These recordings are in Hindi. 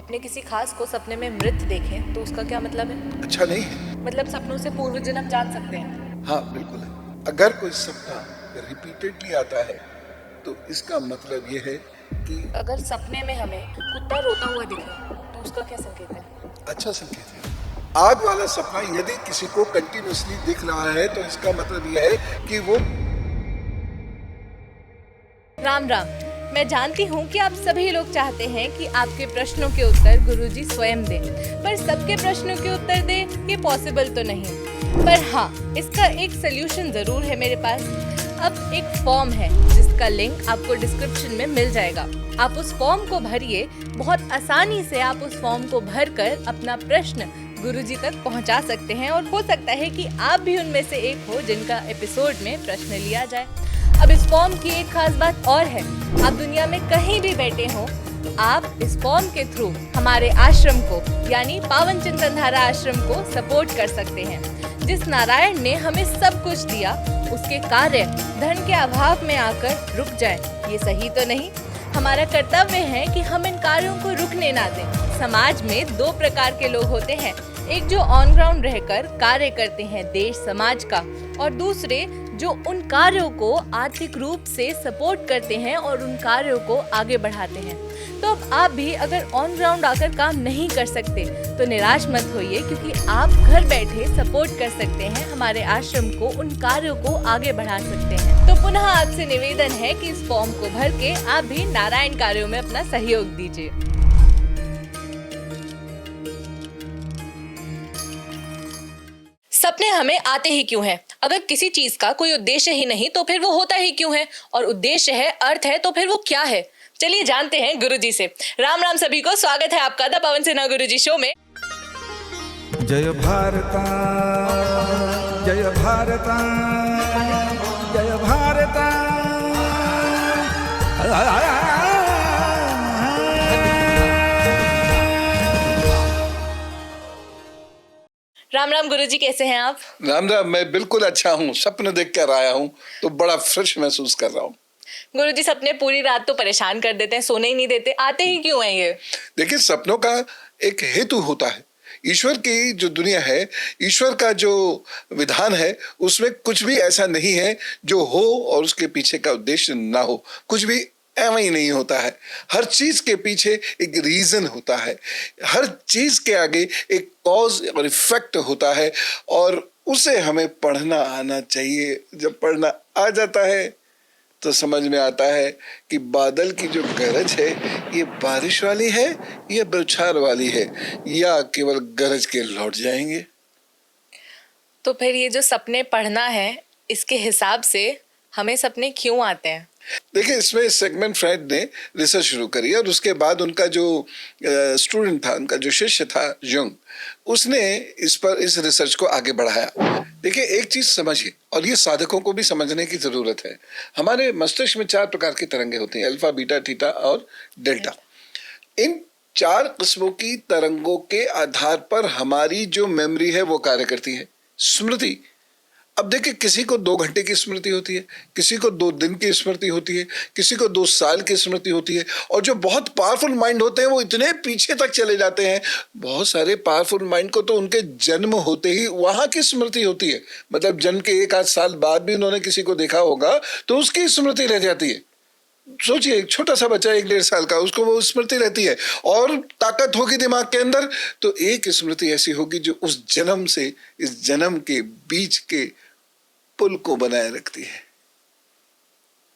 अपने किसी खास को सपने में मृत देखें तो उसका क्या मतलब है? अच्छा नहीं है। मतलब सपनों से पूर्व जन्म जान सकते हैं? हाँ बिल्कुल है। अगर कोई सपना रिपीटेडली आता है तो इसका मतलब ये है कि अगर सपने में हमें कुत्ता रोता हुआ दिखे तो उसका क्या संकेत है? अच्छा संकेत है। आज वाला सपना यदि किसी को कंटिन्यूअसली दिख रहा है तो इसका मतलब यह है कि वो राम राम। मैं जानती हूँ कि आप सभी लोग चाहते हैं कि आपके प्रश्नों के उत्तर गुरुजी स्वयं दें, पर सबके प्रश्नों के उत्तर दें ये पॉसिबल तो नहीं। पर हाँ, इसका एक सोल्यूशन जरूर है मेरे पास। अब एक फॉर्म है जिसका लिंक आपको डिस्क्रिप्शन में मिल जाएगा। आप उस फॉर्म को भरिए। बहुत आसानी से आप उस फॉर्म को भरकर अपना प्रश्न गुरुजी तक पहुंचा सकते हैं और हो सकता है कि आप भी उनमें से एक हो जिनका एपिसोड में प्रश्न लिया जाए। अब इस फॉर्म की एक खास बात और है, आप दुनिया में कहीं भी बैठे हो, आप इस फॉर्म के थ्रू हमारे आश्रम को यानी पावन चिंतन धारा आश्रम को सपोर्ट कर सकते हैं। जिस नारायण ने हमें सब कुछ दिया उसके कार्य धन के अभाव में आकर रुक जाए, ये सही तो नहीं। हमारा कर्तव्य है कि हम इन कार्यों को रुकने ना दें। समाज में दो प्रकार के लोग होते हैं, एक जो ऑन ग्राउंड रहकर कार्य करते हैं देश समाज का, और दूसरे जो उन कार्यों को आर्थिक रूप से सपोर्ट करते हैं और उन कार्यों को आगे बढ़ाते हैं। तो अब आप भी अगर ऑन ग्राउंड आकर काम नहीं कर सकते तो निराश मत होइए, क्योंकि आप घर बैठे सपोर्ट कर सकते हैं हमारे आश्रम को, उन कार्यों को आगे बढ़ा सकते हैं। तो पुनः आपसे निवेदन है कि इस फॉर्म को भर के आप भी नारायण कार्यों में अपना सहयोग दीजिए। सपने हमें आते ही क्यों हैं? अगर किसी चीज का कोई उद्देश्य ही नहीं तो फिर वो होता ही क्यों है? और उद्देश्य है, अर्थ है, तो फिर वो क्या है? चलिए जानते हैं गुरुजी से। राम राम सभी को, स्वागत है आपका the Pawan Sinha Guruji show में। जय भारता जय भारता जय भारता। राम राम गुरुजी, कैसे हैं आप? राम राम, मैं बिल्कुल अच्छा हूँ। सपने देख कर आया हूँ तो बड़ा फ्रेश महसूस कर रहा हूँ। गुरुजी, सपने पूरी रात तो परेशान कर देते हैं, सोने ही नहीं देते, आते ही क्यों हैं ये? देखिए, सपनों का एक हेतु होता है। ईश्वर की जो दुनिया है, ईश्वर का जो विधान है, उसमें कुछ भी ऐसा नहीं है जो हो और उसके पीछे का उद्देश्य ना हो। कुछ भी एवं ही नहीं होता है। हर चीज के पीछे एक रीजन होता है, हर चीज के आगे एक कॉज और इफेक्ट होता है, और उसे हमें पढ़ना आना चाहिए। जब पढ़ना आ जाता है तो समझ में आता है कि बादल की जो गरज है ये बारिश वाली है या बौछार वाली है, या केवल गरज के लौट जाएंगे। तो फिर ये जो सपने पढ़ना है, इसके हिसाब से हमें सपने क्यों आते हैं? देखिए, इसमें सिगमंड फ्रायड ने रिसर्च शुरू करी और उसके बाद उनका जो स्टूडेंट था, उनका जो शिष्य था यंग, उसने इस रिसर्च को आगे बढ़ाया। देखिए, एक चीज समझिए, और ये साधकों को भी समझने की जरूरत है। हमारे मस्तिष्क में 4 प्रकार की तरंगे होती हैं, अल्फा, बीटा, थीटा और डेल्टा। इन 4 किस्मों की तरंगों के आधार पर हमारी जो मेमोरी है वो कार्य करती है। स्मृति, अब देखिए, किसी को 2 घंटे की स्मृति होती है, किसी को 2 दिन की स्मृति होती है, किसी को 2 साल की स्मृति होती है, और जो बहुत पावरफुल माइंड होते हैं वो इतने पीछे तक चले जाते हैं। बहुत सारे पावरफुल माइंड को तो उनके जन्म होते ही वहां की स्मृति होती है। मतलब जन्म के 1-8 साल बाद भी उन्होंने किसी को देखा होगा तो उसकी स्मृति रह जाती है। सोचिए, एक छोटा सा बच्चा 1-1.5 साल का, उसको वो स्मृति रहती है, और ताकत होगी दिमाग के अंदर, तो एक स्मृति ऐसी होगी जो उस जन्म से इस जन्म के बीच के पुल को बनाए रखती है।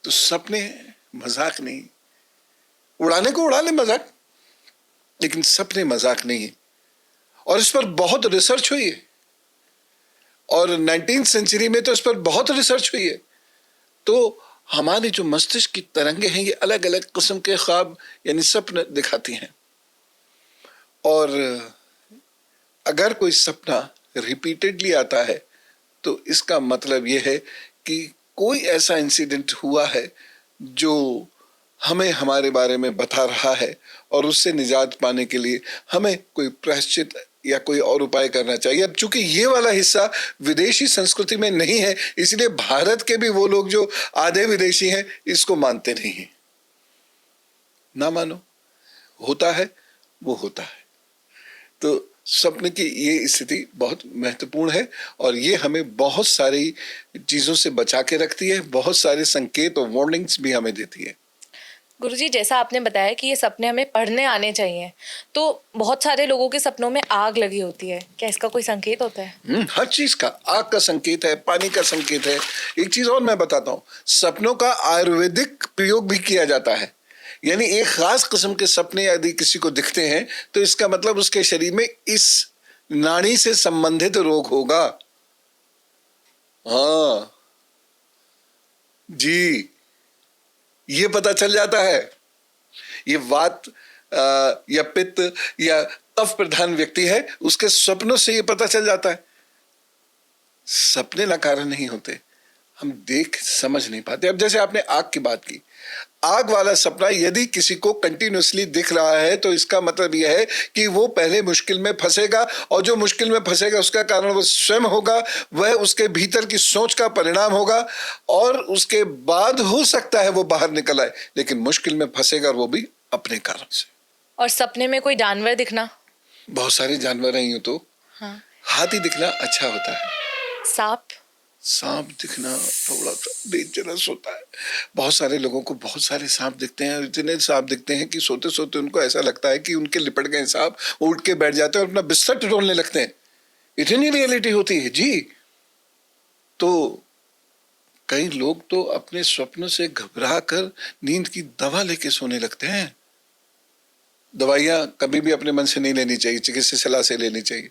तो सपने मजाक नहीं। उड़ाने को उड़ा ले मजाक, लेकिन सपने मजाक नहीं है। और इस पर बहुत रिसर्च हुई है, और 19वीं सेंचुरी में तो इस पर बहुत रिसर्च हुई है। तो हमारे जो मस्तिष्क की तरंगे हैं, ये अलग अलग किस्म के ख्वाब यानी सपने दिखाती हैं। और अगर कोई सपना रिपीटेडली आता है तो इसका मतलब यह है कि कोई ऐसा इंसिडेंट हुआ है जो हमें हमारे बारे में बता रहा है, और उससे निजात पाने के लिए हमें कोई प्रायश्चित या कोई और उपाय करना चाहिए। अब चूंकि ये वाला हिस्सा विदेशी संस्कृति में नहीं है, इसलिए भारत के भी वो लोग जो आधे विदेशी हैं इसको मानते नहीं हैं। ना मानो, होता है वो होता है। तो स्वप्न की ये स्थिति बहुत महत्वपूर्ण है और ये हमें बहुत सारी चीजों से बचा के रखती है, बहुत सारे संकेत और वार्निंग्स भी हमें देती है। गुरुजी, जैसा आपने बताया कि ये सपने हमें पढ़ने आने चाहिए, तो बहुत सारे लोगों के सपनों में आग लगी होती है, क्या इसका कोई संकेत होता है? हर चीज का, आग का संकेत है, पानी का संकेत है। एक चीज और मैं बताता हूँ, सपनों का आयुर्वेदिक प्रयोग भी किया जाता है। यानी एक खास किस्म के सपने यदि किसी को दिखते हैं तो इसका मतलब उसके शरीर में इस नाड़ी से संबंधित रोग होगा। हाँ जी, ये पता चल जाता है। ये वात या पित्त या कफ प्रधान व्यक्ति है, उसके सपनों से ये पता चल जाता है। सपने ना कारण नहीं होते, हम देख समझ नहीं पाते। अब जैसे आपने आग की बात की, आग वाला सपना यदि किसी को कंटिन्यूअसली दिख रहा है तो इसका मतलब यह है कि वो पहले मुश्किल में फंसेगा और जो मुश्किल में फंसेगा उसका कारण वो स्वयं होगा, वह उसके भीतर की सोच का परिणाम होगा और उसके बाद हो सकता है वो बाहर निकल आए, लेकिन मुश्किल में फंसेगा और वो भी अपने कारण से। और सपने में कोई जानवर दिखना? बहुत सारे जानवर हैं यूं तो। हाँ। हाथी दिखना अच्छा होता है। सांप? सांप दिखना थोड़ा सा डेंजरस होता है। बहुत सारे लोगों को बहुत सारे सांप दिखते हैं, इतने सांप दिखते हैं कि सोते सोते उनको ऐसा लगता है कि उनके लिपट गए सांप, उठ के बैठ जाते हैं और अपना बिस्तर टटोलने लगते हैं। इतनी रियलिटी होती है जी। तो कई लोग तो अपने स्वप्न से घबरा कर नींद की दवा लेके सोने लगते हैं। दवाइयां कभी भी अपने मन से नहीं लेनी चाहिए, चिकित्सक सलाह से लेनी चाहिए,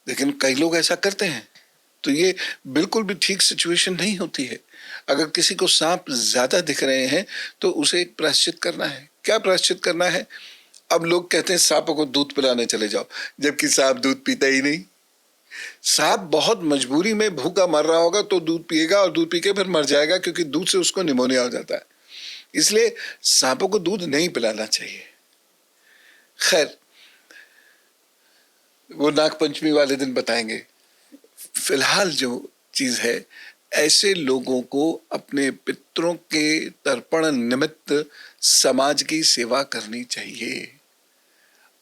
लेकिन कई लोग ऐसा करते हैं। तो ये बिल्कुल भी ठीक सिचुएशन नहीं होती है। अगर किसी को सांप ज्यादा दिख रहे हैं तो उसे एक प्रायश्चित करना है। क्या प्रायश्चित करना है? अब लोग कहते हैं सांपों को दूध पिलाने चले जाओ, जबकि सांप दूध पीता ही नहीं। सांप बहुत मजबूरी में भूखा मर रहा होगा तो दूध पिएगा और दूध पी के फिर मर जाएगा, क्योंकि दूध से उसको निमोनिया हो जाता है। इसलिए सांपों को दूध नहीं पिलाना चाहिए। खैर, वो नागपंचमी वाले दिन बताएंगे। फिलहाल जो चीज है, ऐसे लोगों को अपने पितरों के तर्पण निमित्त समाज की सेवा करनी चाहिए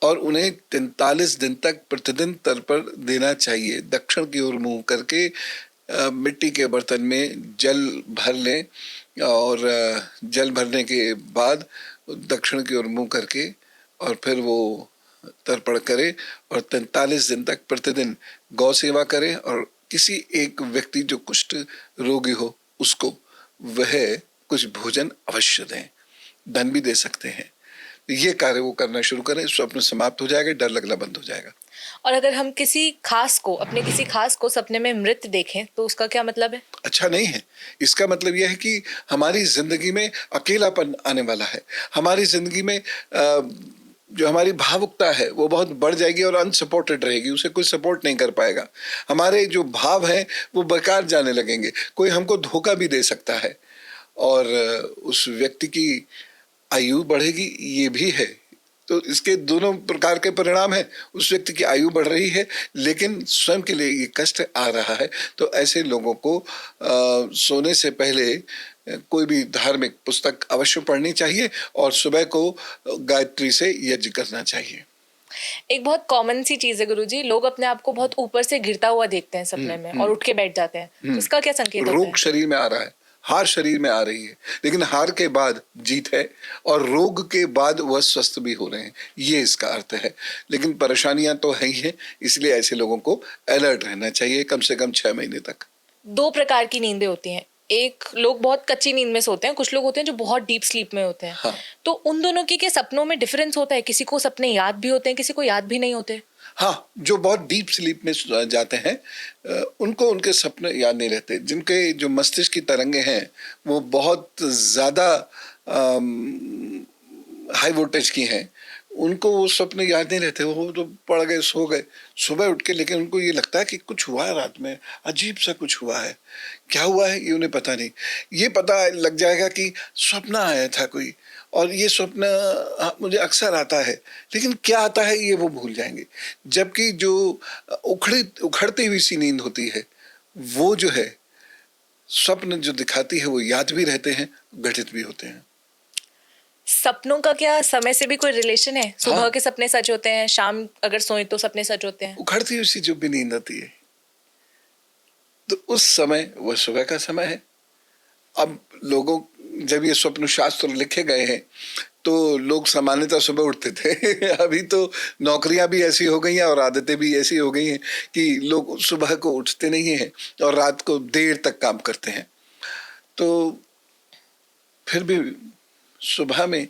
और उन्हें 43 दिन तक प्रतिदिन तर्पण देना चाहिए। दक्षिण की ओर मुंह करके मिट्टी के बर्तन में जल भर लें और जल भरने के बाद दक्षिण की ओर मुंह करके और फिर वो तर्पण करे और 43 दिन तक प्रतिदिन गौ सेवा करे और किसी एक व्यक्ति जो कुष्ठ रोगी हो उसको वह कुछ भोजन अवश्य दें। धन भी दे सकते हैं। ये कार्य वो करना शुरू करें, स्वप्न समाप्त हो जाएगा, डर लगना बंद हो जाएगा। और अगर हम किसी खास को, अपने किसी खास को सपने में मृत देखें तो उसका क्या मतलब है? अच्छा नहीं है। इसका मतलब यह है कि हमारी जिंदगी में अकेलापन आने वाला है। हमारी जिंदगी में जो हमारी भावुकता है वो बहुत बढ़ जाएगी और अनसपोर्टेड रहेगी, उसे कोई सपोर्ट नहीं कर पाएगा। हमारे जो भाव हैं वो बेकार जाने लगेंगे। कोई हमको धोखा भी दे सकता है और उस व्यक्ति की आयु बढ़ेगी, ये भी है। तो इसके दोनों प्रकार के परिणाम हैं। उस व्यक्ति की आयु बढ़ रही है लेकिन स्वयं के लिए ये कष्ट आ रहा है। तो ऐसे लोगों को सोने से पहले कोई भी धार्मिक पुस्तक अवश्य पढ़नी चाहिए और सुबह को गायत्री से यज्ञ करना चाहिए। एक बहुत कॉमन सी चीज है गुरुजी, लोग अपने आप को बहुत ऊपर से गिरता हुआ देखते हैं सपने में और उठ के बैठ जाते हैं। तो इसका क्या संकेत होता है? रोग शरीर में आ रहा है, हार शरीर में आ रही है, लेकिन हार के बाद जीत है और रोग के बाद वह स्वस्थ भी हो रहे हैं, ये इसका अर्थ है। लेकिन परेशानियां तो है ही है, इसलिए ऐसे लोगों को अलर्ट रहना चाहिए कम से कम 6 महीने तक। 2 प्रकार की नींदें होती हैं। एक, लोग बहुत कच्ची नींद में सोते हैं, कुछ लोग होते हैं जो बहुत डीप स्लीप में होते हैं। हाँ। तो उन दोनों के सपनों में डिफरेंस होता है? किसी को सपने याद भी होते हैं, किसी को याद भी नहीं होते? हाँ, जो बहुत डीप स्लीप में जाते हैं उनको उनके सपने याद नहीं रहते। जिनके जो मस्तिष्क की तरंगे हैं वो बहुत ज्यादा हाई वोल्टेज की हैं, उनको वो सपने याद नहीं रहते। वो तो पड़ गए, सो गए, सुबह उठ के लेकिन उनको ये लगता है कि कुछ हुआ है रात में, अजीब सा कुछ हुआ है। क्या हुआ है ये उन्हें पता नहीं। ये पता लग जाएगा कि स्वप्न आया था कोई और ये स्वप्न मुझे अक्सर आता है, लेकिन क्या आता है ये वो भूल जाएंगे। जबकि जो उखड़ती हुई सी नींद होती है वो जो है स्वप्न जो दिखाती है वो याद भी रहते हैं, घटित भी होते हैं। सपनों का क्या समय से भी कोई रिलेशन है? सुबह हाँ। के सपने सच होते हैं, शाम अगर सोए तो सपने सच होते हैं। उखड़ती हुई सी जो भी नींद आती है, तो उस समय वह सुबह का समय है। अब लोगों, जब ये स्वप्न शास्त्र लिखे गए हैं तो लोग सामान्यतः सुबह उठते थे अभी तो नौकरियां भी ऐसी हो गई हैं और आदतें भी ऐसी हो गई हैं कि लोग सुबह को उठते नहीं हैं और रात को देर तक काम करते हैं। तो फिर भी सुबह में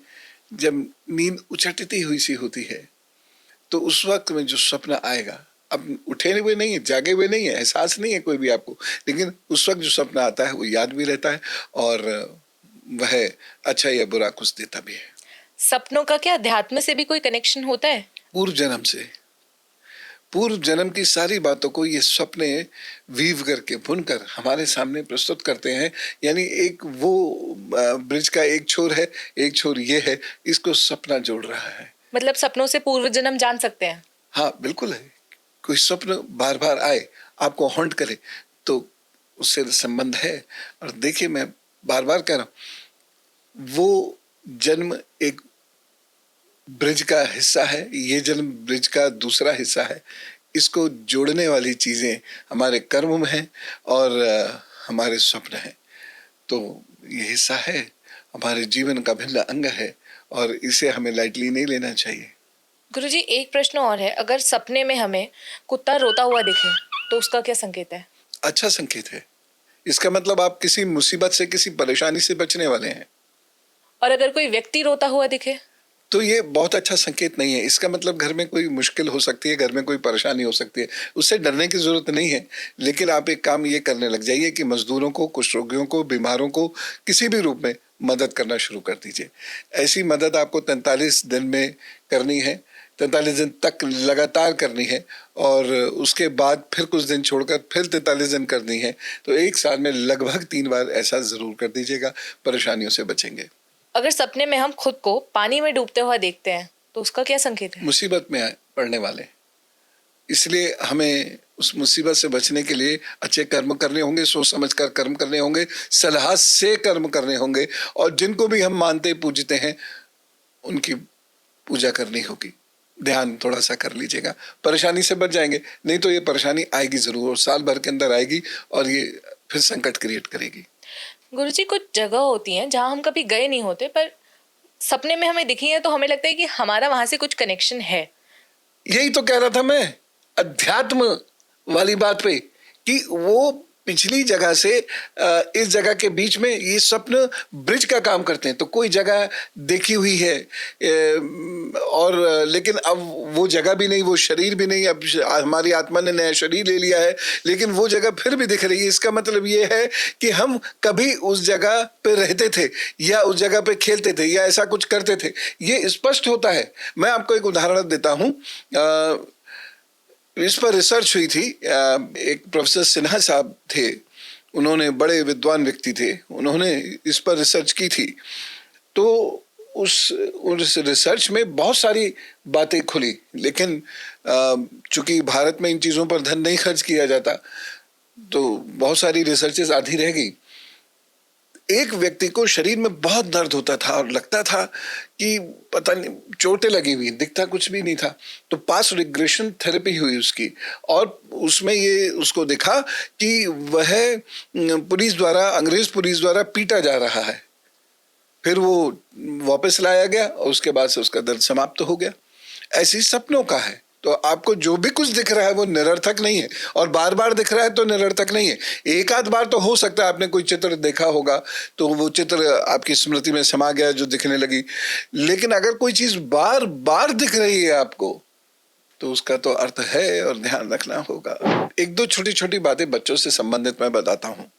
जब नींद उचटती हुई सी होती है तो उस वक्त में जो सपना आएगा, अब उठे हुए नहीं है, जागे हुए नहीं है, एहसास नहीं है कोई भी आपको, लेकिन उस वक्त जो सपना आता है वो याद भी रहता है और वह अच्छा या बुरा कुछ देता भी है। सपनों का क्या अध्यात्म से भी कोई कनेक्शन होता है? पूर्व जन्म से, पूर्व जन्म की सारी बातों को ये सपने वीव करके बुनकर हमारे सामने प्रस्तुत करते हैं। यानी एक वो ब्रिज का एक छोर है, एक छोर ये है, इसको सपना जोड़ रहा है। मतलब सपनों से पूर्व जन्म जान सकते हैं? हाँ बिल्कुल है। कोई स्वप्न बार बार आए, आपको हॉन्ट करे, तो उससे संबंध है। और देखिए, मैं बार बार कह रहा हूं, वो जन्म एक ब्रिज का हिस्सा है, ये जन्म ब्रिज का दूसरा हिस्सा है। इसको जोड़ने वाली चीजें हमारे कर्म में हैं और हमारे स्वप्न हैं। तो ये हिस्सा है, हमारे जीवन का भिन्न अंग है और इसे हमें लाइटली नहीं लेना चाहिए। गुरुजी, एक प्रश्न और है, अगर सपने में हमें कुत्ता रोता हुआ दिखे तो उसका क्या संकेत है? अच्छा संकेत है। इसका मतलब आप किसी मुसीबत से, किसी परेशानी से बचने वाले हैं। और अगर कोई व्यक्ति रोता हुआ दिखे तो ये बहुत अच्छा संकेत नहीं है। इसका मतलब घर में कोई मुश्किल हो सकती है, घर में कोई परेशानी हो सकती है। उससे डरने की जरूरत नहीं है, लेकिन आप एक काम ये करने लग जाइए कि मजदूरों को, कुष्ठ रोगियों को, बीमारों को किसी भी रूप में मदद करना शुरू कर दीजिए। ऐसी मदद आपको 43 दिन में करनी है, 43 दिन तक लगातार करनी है और उसके बाद फिर कुछ दिन छोड़कर फिर 43 दिन करनी है। तो एक साल में लगभग 3 बार ऐसा जरूर कर दीजिएगा, परेशानियों से बचेंगे। अगर सपने में हम खुद को पानी में डूबते हुआ देखते हैं तो उसका क्या संकेत है? मुसीबत में पड़ने वाले। इसलिए हमें उस मुसीबत से बचने के लिए अच्छे कर्म करने होंगे, सोच समझ कर कर्म करने होंगे, सलाह से कर्म करने होंगे और जिनको भी हम मानते पूजते हैं उनकी पूजा करनी होगी। ध्यान थोड़ा सा कर लीजिएगा, परेशानी से बच जाएंगे। नहीं तो ये परेशानी आएगी जरूर और साल भर के अंदर आएगी और ये फिर संकट क्रिएट करेगी। गुरुजी, कुछ जगह होती हैं जहां हम कभी गए नहीं होते पर सपने में हमें दिखी है तो हमें लगता है कि हमारा वहां से कुछ कनेक्शन है। यही तो कह रहा था मैं, अध्यात्म वाली बात पे, कि वो पिछली जगह से इस जगह के बीच में ये स्वप्न ब्रिज का काम करते हैं। तो कोई जगह देखी हुई है और लेकिन अब वो जगह भी नहीं, वो शरीर भी नहीं, अब हमारी आत्मा ने नया शरीर ले लिया है, लेकिन वो जगह फिर भी दिख रही है। इसका मतलब ये है कि हम कभी उस जगह पे रहते थे या उस जगह पे खेलते थे या ऐसा कुछ करते थे, ये स्पष्ट होता है। मैं आपको एक उदाहरण देता हूँ। इस पर रिसर्च हुई थी। एक प्रोफेसर सिन्हा साहब थे, उन्होंने, बड़े विद्वान व्यक्ति थे, उन्होंने इस पर रिसर्च की थी। तो उस रिसर्च में बहुत सारी बातें खुली, लेकिन चूंकि भारत में इन चीज़ों पर धन नहीं खर्च किया जाता तो बहुत सारी रिसर्चेस आधी रह गई। एक व्यक्ति को शरीर में बहुत दर्द होता था और लगता था कि पता नहीं चोटें लगी हुई, दिखता कुछ भी नहीं था। तो पास रिग्रेशन थेरेपी हुई उसकी और उसमें ये उसको दिखा कि वह पुलिस द्वारा, अंग्रेज पुलिस द्वारा पीटा जा रहा है। फिर वो वापस लाया गया और उसके बाद से उसका दर्द समाप्त हो गया। ऐसी सपनों का है। तो आपको जो भी कुछ दिख रहा है वो निरर्थक नहीं है और बार बार दिख रहा है तो निरर्थक नहीं है। एक आध बार तो हो सकता है आपने कोई चित्र देखा होगा तो वो चित्र आपकी स्मृति में समा गया जो दिखने लगी, लेकिन अगर कोई चीज बार बार दिख रही है आपको तो उसका तो अर्थ है और ध्यान रखना होगा। एक दो छोटी छोटी बातें बच्चों से संबंधित मैं बताता हूँ।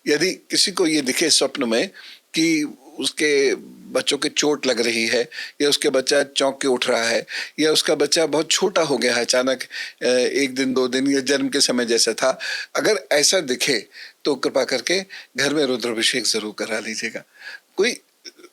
यदि किसी को ये दिखे स्वप्न में कि उसके बच्चों के चोट लग रही है या उसके बच्चा चौंक के उठ रहा है या उसका बच्चा बहुत छोटा हो गया है अचानक, 1 दिन 2 दिन या जन्म के समय जैसा था, अगर ऐसा दिखे तो कृपा करके घर में रुद्राभिषेक जरूर करा लीजिएगा। कोई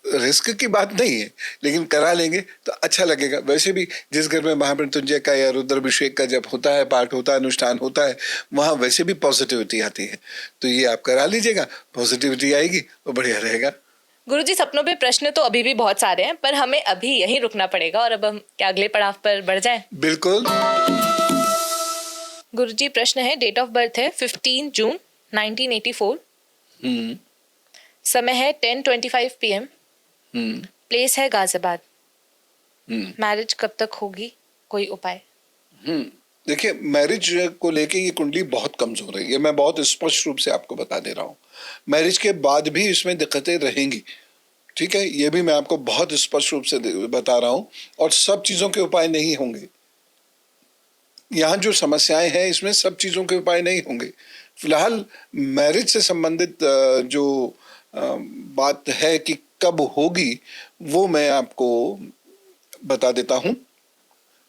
रिस्क की बात नहीं है, लेकिन करा लेंगे तो अच्छा लगेगा। वैसे भी जिस घर में महामृत्युंजय का या रुद्राभिषेक का जब होता है, पाठ होता है, अनुष्ठान होता है, वहाँ वैसे भी पॉजिटिविटी आती है। तो ये आप करा लीजिएगा, पॉजिटिविटी आएगी तो बढ़िया रहेगा। गुरुजी, सपनों पे प्रश्न तो अभी भी बहुत सारे हैं, पर हमें अभी यहीं रुकना पड़ेगा और अब हम क्या अगले पड़ाव पर बढ़ जाएं? बिल्कुल। गुरुजी, प्रश्न है, डेट ऑफ बर्थ है 15 जून 1984, हम्म समय है 10:25 PM, हम्म प्लेस है गाजियाबाद, हम्म मैरिज कब तक होगी, कोई उपाय? देखिए, मैरिज को लेके ये कुंडली बहुत कमजोर है, ये मैं बहुत स्पष्ट रूप से आपको बता दे रहा हूँ। मैरिज के बाद भी इसमें दिक्कतें रहेंगी, ठीक है, ये भी मैं आपको बहुत स्पष्ट रूप से बता रहा हूँ। और सब चीजों के उपाय नहीं होंगे, यहाँ जो समस्याएं हैं इसमें सब चीजों के उपाय नहीं होंगे। फिलहाल मैरिज से संबंधित जो बात है कि कब होगी वो मैं आपको बता देता हूँ।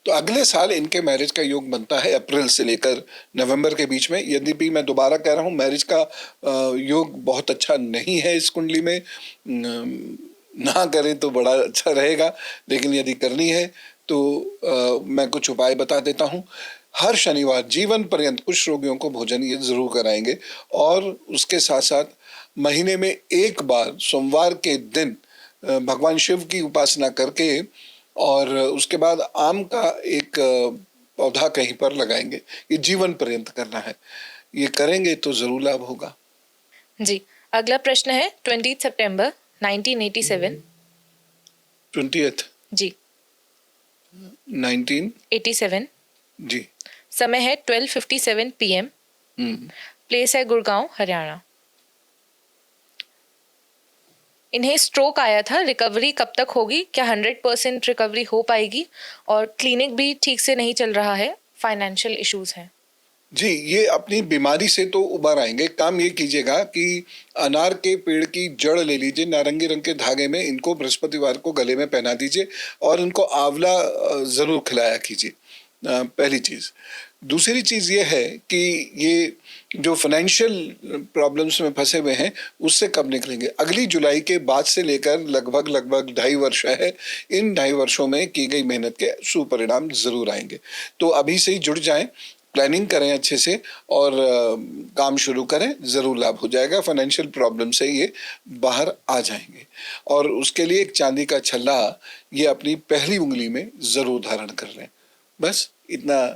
तो अगले साल इनके मैरिज का योग बनता है अप्रैल से लेकर नवंबर के बीच में। यद्यपि मैं दोबारा कह रहा हूँ, मैरिज का योग बहुत अच्छा नहीं है इस कुंडली में, ना करें तो बड़ा अच्छा रहेगा, लेकिन यदि करनी है तो मैं कुछ उपाय बता देता हूँ। हर शनिवार जीवन पर्यंत कुछ रोगियों को भोजन ये जरूर कराएंगे, और उसके साथ साथ महीने में एक बार सोमवार के दिन भगवान शिव की उपासना करके और उसके बाद आम का एक पौधा कहीं पर लगाएंगे। ये जीवन पर्यंत करना है, ये करेंगे तो जरूर लाभ होगा। जी, अगला प्रश्न है 20 सितंबर 1987, 20th जी 19 जी, समय है 12:57 PM, प्लेस है गुड़गांव, हरियाणा। इन्हें स्ट्रोक आया था, रिकवरी कब तक होगी, क्या 100% रिकवरी हो पाएगी, और क्लिनिक भी ठीक से नहीं चल रहा है, फाइनेंशियल इश्यूज हैं? जी, ये अपनी बीमारी से तो उबर आएंगे। काम ये कीजिएगा कि अनार के पेड़ की जड़ ले लीजिए, नारंगी रंग के धागे में इनको बृहस्पतिवार को गले में पहना दीजिए और इनको आंवला जरूर खिलाया कीजिए, पहली चीज। दूसरी चीज ये है कि ये जो फाइनेंशियल प्रॉब्लम्स में फंसे हुए हैं उससे कब निकलेंगे। अगली जुलाई के बाद से लेकर लगभग 2.5 वर्ष है, इन 2.5 वर्षों में की गई मेहनत के सुपरिणाम जरूर आएंगे। तो अभी से ही जुड़ जाएं, प्लानिंग करें अच्छे से और काम शुरू करें, जरूर लाभ हो जाएगा। फाइनेंशियल प्रॉब्लम से ये बाहर आ जाएंगे। और उसके लिए एक चांदी का छल्ला ये अपनी पहली उंगली में जरूर धारण कर लें। बस इतना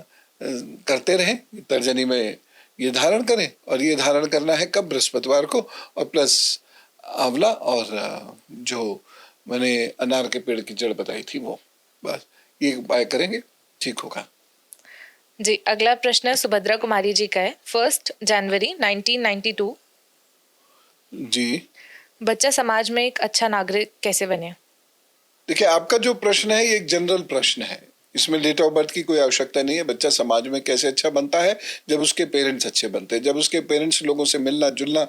करते रहें, तर्जनी में ये धारण करें, और ये धारण करना है कब, बृहस्पतिवार को, और प्लस आंवला और जो मैंने अनार के पेड़ की जड़ बताई थी वो, बस ये उपाय करेंगे, ठीक होगा। जी, अगला प्रश्न सुभद्रा कुमारी जी का है, 1 जनवरी 1992, जी, बच्चा समाज में एक अच्छा नागरिक कैसे बने? देखिए, आपका जो प्रश्न है ये एक जनरल प्रश्न है, इसमें डेट ऑफ बर्थ की कोई आवश्यकता नहीं है। बच्चा समाज में कैसे अच्छा बनता है, जब उसके पेरेंट्स अच्छे बनते हैं, जब उसके पेरेंट्स लोगों से मिलना जुलना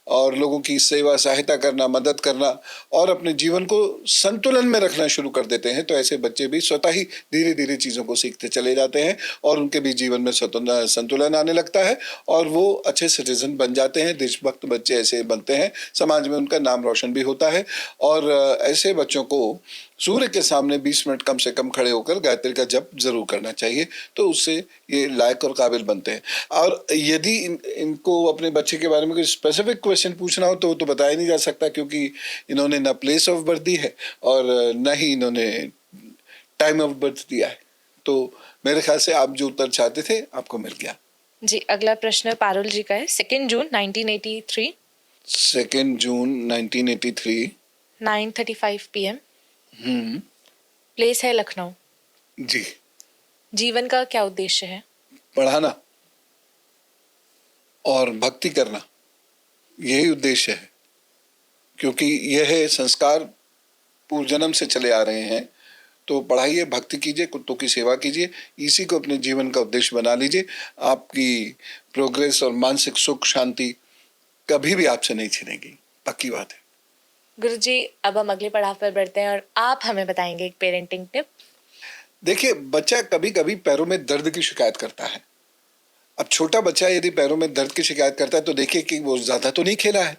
और लोगों की सेवा सहायता करना, मदद करना और अपने जीवन को संतुलन में रखना शुरू कर देते हैं, तो ऐसे बच्चे भी स्वतः ही धीरे धीरे चीज़ों को सीखते चले जाते हैं और उनके भी जीवन में संतुलन आने लगता है और वो अच्छे सिटीजन बन जाते हैं। देशभक्त बच्चे ऐसे बनते हैं, समाज में उनका नाम रोशन भी होता है। और ऐसे बच्चों को सूर्य के सामने 20 मिनट कम से कम खड़े होकर गायत्री का जप जरूर करना चाहिए, तो उससे ये लायक और काबिल बनते हैं। और यदि इनको अपने बच्चे के बारे में कोई स्पेसिफिक क्वेश्चन पूछना हो तो बताया नहीं जा सकता, क्योंकि इन्होंने ना प्लेस ऑफ बर्थ दी है और न ही इन्होंने टाइम ऑफ बर्थ दिया है। तो मेरे ख्याल से आप जो उत्तर चाहते थे आपको मिल गया। जी, अगला प्रश्न पारुल जी का है, 2 जून 1983, 2 जून 1983, 9:35 PM, प्लेस है लखनऊ, जी, जीवन का क्या उद्देश्य है? पढ़ाना और भक्ति करना, यही उद्देश्य है, क्योंकि यह है संस्कार पूर्व जन्म से चले आ रहे हैं। तो पढ़ाइए, भक्ति कीजिए, कुत्तों की सेवा कीजिए, इसी को अपने जीवन का उद्देश्य बना लीजिए। आपकी प्रोग्रेस और मानसिक सुख शांति कभी भी आपसे नहीं छिनेगी, पक्की बात है। गुरुजी, अब हम अगले पड़ाव पर बढ़ते हैं और आप हमें बताएंगे एक पेरेंटिंग टिप। देखिए, बच्चा कभी कभी पैरों में दर्द की शिकायत करता है। अब छोटा बच्चा यदि पैरों में दर्द की शिकायत करता है तो देखिए कि वो ज्यादा तो नहीं खेला है।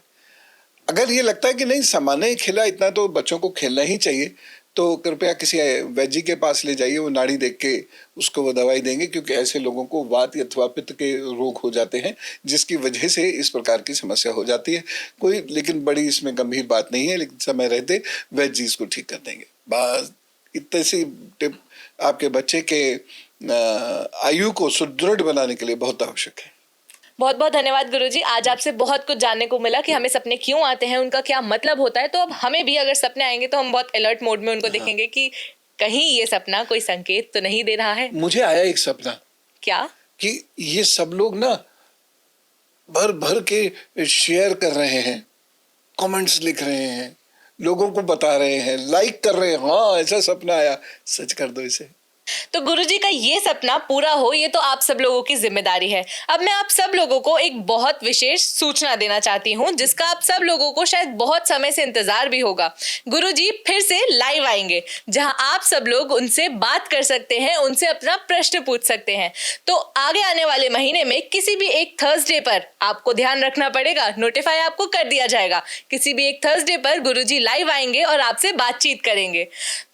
अगर ये लगता है कि नहीं सामान्य ही खेला, इतना तो बच्चों को खेलना ही चाहिए, तो कृपया किसी वैजी के पास ले जाइए, वो नाड़ी देख के उसको वो दवाई देंगे, क्योंकि ऐसे लोगों को वात अथवा पित्त के रोग हो जाते हैं, जिसकी वजह से इस प्रकार की समस्या हो जाती है। कोई लेकिन बड़ी इसमें गंभीर बात नहीं है, लेकिन समय रहते वैजी इसको ठीक कर देंगे। बस इतनी सी टिप आपके बच्चे के आयु को सुदृढ़ बनाने के लिए बहुत आवश्यक है। बहुत बहुत धन्यवाद गुरुजी, आज आपसे बहुत कुछ जानने को मिला कि हमें सपने क्यों आते हैं, उनका क्या मतलब होता है। तो अब हमें भी अगर सपने आएंगे तो हम बहुत अलर्ट मोड में उनको देखेंगे कि कहीं ये सपना कोई संकेत तो नहीं दे रहा है। मुझे आया एक सपना, क्या? कि ये सब लोग ना भर भर के शेयर कर रहे हैं, कमेंट्स लिख रहे हैं, लोगों को बता रहे हैं, लाइक कर रहे हैं। हाँ, ऐसा सपना आया, सच कर दो इसे। तो गुरुजी का ये सपना पूरा हो, ये तो आप सब लोगों की जिम्मेदारी है। अब मैं आप सब लोगों को एक बहुत विशेष सूचना देना चाहती हूँ, जिसका आप सब लोगों को शायद बहुत समय से इंतजार भी होगा। गुरुजी फिर से लाइव आएंगे, जहां आप सब लोग उनसे बात कर सकते हैं, उनसे अपना प्रश्न पूछ सकते हैं। तो आगे आने वाले महीने में किसी भी एक थर्सडे पर आपको ध्यान रखना पड़ेगा, नोटिफाई आपको कर दिया जाएगा। किसी भी एक थर्सडे पर गुरुजी लाइव आएंगे और आपसे बातचीत करेंगे।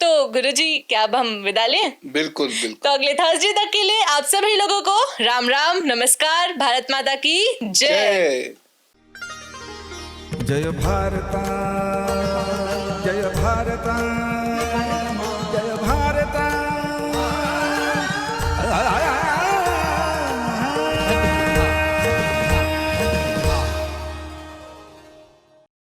तो गुरुजी, क्या अब हम विदा लें? बिल्कुल बिल्कुल। तो अगले थर्सडे तक के लिए आप सभी लोगों को राम राम, नमस्कार, भारत माता की जय। जय भारता, जय भारता।